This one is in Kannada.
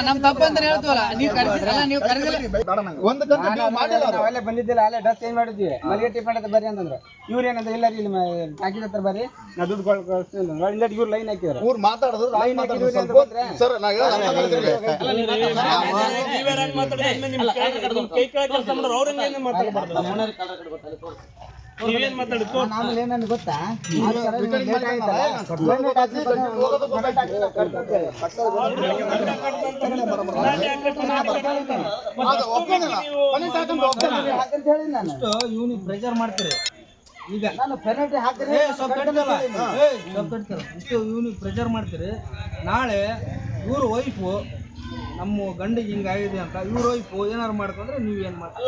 ನಮ್ ತಪ್ಪ ಅಂತ ಹೇಳ್ತೀವಲ್ಲ, ನೀವು ಕರೆಸಿದ್ರಲ್ಲ, ನೀವು ಕರೆದಿಲ್ಲ. ಅಲ್ಲೇ ಬಂದಿದ್ದಿಲ್ಲ, ಅಲ್ಲೇ ಡ್ರೆಸ್ ಚೇಂಜ್ ಮಾಡಿದ್ವಿ. ಮಲ್ಲಿಗೆ ಟಿಫನ್ ಅಂತ ಬರ್ರಿ ಅಂತಂದ್ರು. ಇವ್ರು ಏನಂದ್ರೆ ಇಲ್ಲ ಇಲ್ಲಿ ಹಾಕಿದ ಹತ್ರ ಬರ್ರಿ, ನಾ ದುಡ್ಡು ಕೊಡ್ತೀನಿ ಅಂತಂದ್ರು. ಇಲ್ಲ ಇವ್ರು ಲೈನ್ ಹಾಕಿದ್ರು. ಲೈನ್ ಹಾಕಿದ್ರು ಸರ್, ನೀವೇನ್ ಮಾತಾಡಿದ್ದು ಆಮೇಲೆ ಏನಂತ ಗೊತ್ತಾ, ಇವ್ನಿಗೆ ಪ್ರೆಷರ್ ಮಾಡ್ತೀರಿ. ಈಗ ನಾನು ಪೆನಾಲ್ಟಿ ಹಾಕ್ತೀನಿ ಇಷ್ಟು ಇವ್ನಿಗೆ ಪ್ರೆಷರ್ ಮಾಡ್ತೀರಿ. ನಾಳೆ ಇವ್ರ ವೈಫು ನಮ್ಮ ಗಂಡಿಗೆ ಹಿಂಗಾಗಿದೆ ಅಂತ ಇವ್ರ ವೈಫು ಏನಾರು ಮಾಡ್ಕೊಂಡ್ರೆ ನೀವು ಏನ್ ಮಾಡ್ತೀರಾ?